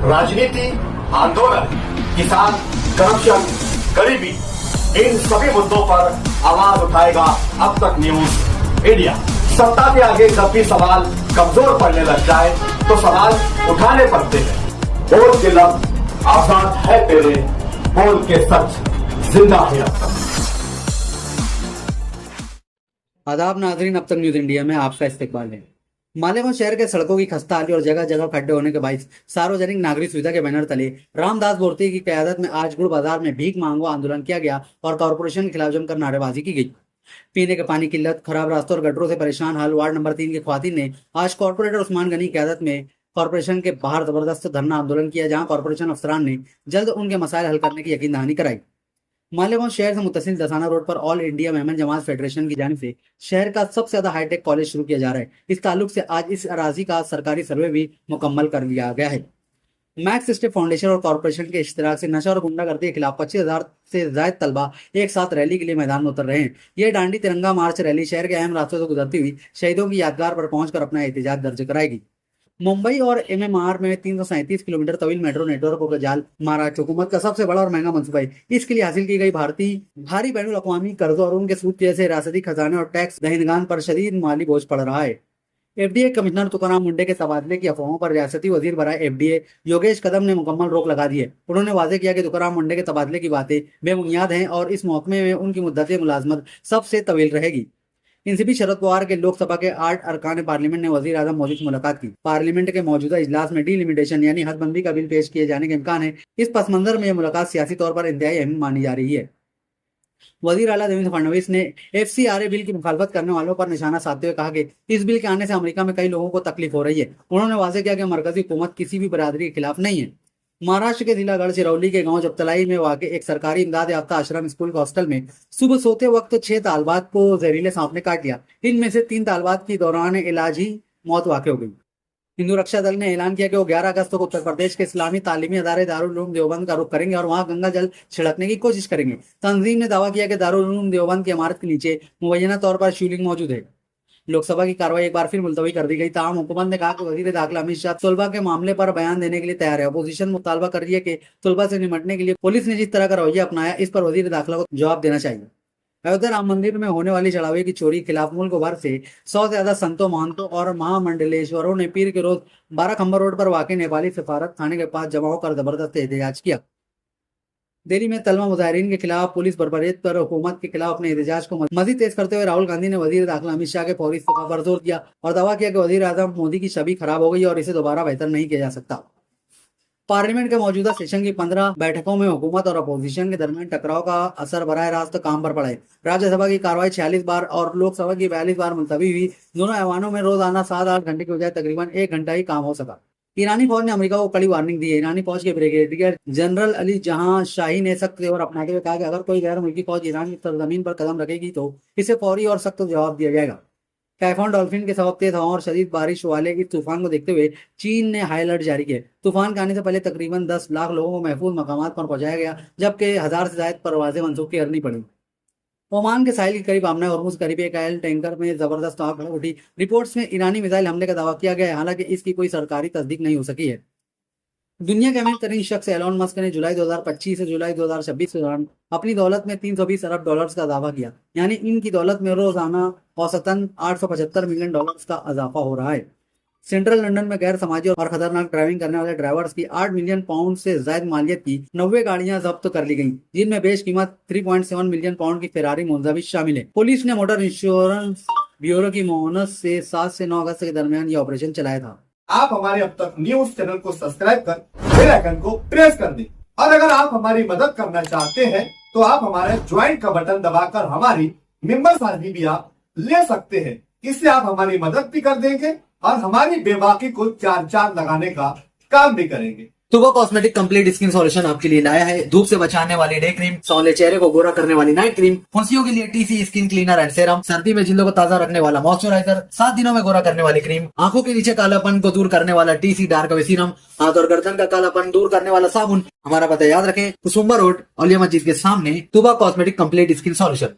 राजनीति, आंदोलन, किसान, करप्शन, गरीबी, इन सभी मुद्दों पर आवाज उठाएगा अब तक न्यूज इंडिया। सत्ता के आगे जब भी सवाल कमजोर पड़ने लग जाए तो सवाल उठाने पड़ते हैं। बोल के लफ्ज आजाद है तेरे, बोल के सच जिंदा है अब तक। आदाब नाजरीन, अब तक न्यूज इंडिया में आपका इस्तकबाल है। मालेगांव शहर के सड़कों की खस्ता हाली और जगह जगह खड्डे होने के बाईस सार्वजनिक नागरिक सुविधा के बैनर तले रामदास बोरती की क़यादत में आज गुड़ बाजार में भीख मांगो आंदोलन किया गया और कॉरपोरेशन के खिलाफ जमकर नारेबाजी की गई। पीने के पानी की किल्लत, खराब रास्तों और गटरों से परेशान हाल वार्ड नंबर 3 की ख्वातीन ने आज कॉरपोरेटर उस्मान गनी की क़यादत में कॉरपोरेशन के बाहर जबरदस्त धरना आंदोलन किया, जहां कॉरपोरेशन अफसरान ने जल्द उनके मसाइल हल करने की यकीन दहानी कराई। मालेगांव शहर से मुत्तसिल दसाना रोड पर ऑल इंडिया मेमन जमात फेडरेशन की जानिब से शहर का सबसे ज्यादा हाईटेक कॉलेज शुरू किया जा रहा है। इस ताल्लुक से आज इस अराजी का सरकारी सर्वे भी मुकम्मल कर लिया गया है। मैक्स स्टेप फाउंडेशन और कॉरपोरेशन के इश्तराक से नशा और गुंडागर्दी के खिलाफ 25,000 से ज्यादा तलबा एक साथ रैली के लिए मैदान में उतर रहे हैं। ये डांडी तिरंगा मार्च रैली शहर के अहम रास्तों से गुजरती हुई शहीदों की यादगार पर पहुंचकर अपना एहतजाज दर्ज कराएगी। मुंबई और एमएमआर में 337 किलोमीटर तवील मेट्रो नेटवर्क का जाल महाराष्ट्र हुकूमत का सबसे बड़ा और महंगा मंसूबा है। इसके लिए हासिल की गई भारी बैनुल अक़वामी कर्जों और उनके सूद की वजह से रियासती खजाने और टैक्स दहिंदगान पर शदीद माली बोझ पड़ रहा है। एफडीए कमिश्नर तुकाराम मुंडे के तबादले की अफवाहों पर रियासती वजीर बराए एफडीए योगेश कदम ने मुकम्मल रोक लगा दी है। उन्होंने वाजे किया कि तुकाराम मुंडे के तबादले की बातें बेबुनियाद हैं और इस महकमे में उनकी मुद्दत मुलाजमत सबसे तवील रहेगी। इनसे भी शरद पवार के लोकसभा के 8 अरकान पार्लियामेंट ने वजीर आजम मोदी से मुलाकात की। पार्लियामेंट के मौजूदा इजलास में डीलिमिटेशन यानी हदबंदी का बिल पेश किए जाने के इम्कान है। इस पस मंजर में यह मुलाकात सियासी तौर पर इंतहाई अहम मानी जा रही है। वजीर आला देवेंद्र फडणवीस ने FCRA बिल की मुखालफत करने वालों पर निशाना साधते हुए कहा कि इस बिल के आने से अमेरिका में कई लोगों को तकलीफ हो रही है। उन्होंने वाजे किया कि मरकजी हुकूमत किसी भी बरादरी के खिलाफ नहीं है। महाराष्ट्र के जिला गढ़चिरौली के गांव जबतलाई में वाक़ एक सरकारी इमदाद याफ्ता आश्रम स्कूल हॉस्टल में सुबह सोते वक्त 6 तालबात को जहरीले सांप ने काट लिया। इनमें से 3 तालबात की दौरान इलाज ही मौत वाक़ हो गई। हिंदू रक्षा दल ने ऐलान किया कि वो 11 अगस्त को उत्तर प्रदेश के इस्लामी तालीमी अदारे दारुल उलूम देवबंद का रुख करेंगे और वहां गंगा जल छिड़कने की कोशिश करेंगे। तंजीम ने दावा किया कि दारुल उलूम देवबंद की इमारत के नीचे मुबैना तौर पर शिवलिंग मौजूद है। लोकसभा की कार्रवाई एक बार फिर मुलतवी कर दी गई। ताहम हुकूमत ने कहा कि वजीर दाखिला अमित शाह तलबा के मामले पर बयान देने के लिए तैयार है। अपोजिशन मुतालबा कर रही है कि तलबा से निपटने के लिए पुलिस ने जिस तरह का रवैया अपनाया, इस पर वजीर दाखिला को जवाब देना चाहिए। अयोध्या राम मंदिर में होने वाली चढ़ावे की चोरी के खिलाफ मुल्क भर से 100 से ज्यादा संतों, महंतों और महामंडलेश्वरों ने पीर के रोज 12 खंबर रोड पर वाकई नेपाली सफारत खाने के पास जमा होकर जबरदस्त एहतजाज किया। दिल्ली में तलबा मुजाहिरीन के खिलाफ पुलिस बर्बरियत पर हुकूमत के खिलाफ अपने एहतजाज को मजीद तेज करते हुए राहुल गांधी ने वजीर दाखिला अमित शाह के फौरी इस्तीफा पर जोर दिया और दावा किया कि वजीर आजम मोदी की छवि खराब हो गई और इसे दोबारा बेहतर नहीं किया जा सकता। पार्लियामेंट के मौजूदा सेशन की 15 बैठकों में हुकूमत और अपोजिशन के दरमियान टकराव का असर बराह रास्त काम पर पड़ा है। राज्यसभा की कार्रवाई 46 बार और लोकसभा की 42 बार मुलतवी हुई। दोनों ऐवानों में रोजाना 7-8 घंटे की बजाय तकरीबन 1 घंटा ही काम हो सका। ईरानी फौज ने अमेरिका को कड़ी वार्निंग दी है। ईरानी फौज के ब्रिगेडियर जनरल अली जहां शाही ने सख्त तेवर अपनाते हुए कहा कि अगर कोई गैर मुल्की फौज ईरान की सरजमीन पर कदम रखेगी तो इसे फौरी और सख्त जवाब दिया जाएगा। टाइफॉन डॉल्फिन के सबब तेज हवाओं और शदीद बारिश वाले इस तूफान को देखते हुए चीन ने हाई अलर्ट जारी किया। तूफान के आने से पहले तकरीबन 10 लाख लोगों को महफूज मकामात पर पहुंचाया गया, जबकि 1000 से ज्यादा परवाजें मनसूख करनी पड़ी। ओमान के साहिल के करीब आमना हॉर्मुज़ करीब एक ऑयल टैंकर में जबरदस्त आग भड़क उठी। रिपोर्ट्स में ईरानी मिसाइल हमले का दावा किया गया है, हालांकि इसकी कोई सरकारी तस्दीक नहीं हो सकी है। दुनिया के अमीर तरीन शख्स एलोन मस्क ने जुलाई 2025 से जुलाई 2026 के दौरान अपनी दौलत में 320 अरब डॉलर्स का दावा किया, यानी इनकी दौलत में रोजाना औसतन 875 मिलियन डॉलर्स का इजाफा हो रहा है। सेंट्रल लंदन में गैर समाजी और खतरनाक ड्राइविंग करने वाले ड्राइवर्स की 8 मिलियन पाउंड से ज्यादा मालियत की 90 गाड़ियां जब्त कर ली गईं, जिनमें बेशकीमत 3.7 मिलियन पाउंड की फेरारी मोन्जा भी शामिल है। पुलिस ने मोटर इंश्योरेंस ब्यूरो की मोहनत से 7 से 9 अगस्त के दरमियान ये ऑपरेशन चलाया था। आप हमारे अब तक न्यूज चैनल को सब्सक्राइब कर बेल आइकन को प्रेस कर दें और अगर आप हमारी मदद करना चाहते हैं तो आप हमारे ज्वाइन का बटन दबाकर हमारी मेंबर्स आईडी भी आप ले सकते हैं। इससे आप हमारी मदद भी कर देंगे और हमारी बेबाकी को 4 लगाने का काम भी करेंगे। तुबा कॉस्मेटिक कंप्लीट स्किन सॉल्यूशन आपके लिए लाया है। धूप से बचाने वाली डे क्रीम, सौंदर्य चेहरे को गोरा करने वाली नाइट क्रीम, फुंसियों के लिए TC skin cleaner and serum, सर्दी में जिल्दों को ताजा रखने वाला मॉइस्चराइजर, 7 दिनों में गोरा करने वाली क्रीम, आंखों के नीचे कालापन को दूर करने वाला TC डार्क वे सीरम, हाथ और गर्दन का कालापन दूर करने वाला साबुन। हमारा पता याद रखें, कुसुम्बा रोड, औलिया मस्जिद के सामने, तुबा कॉस्मेटिक कंप्लीट स्किन सॉल्यूशन।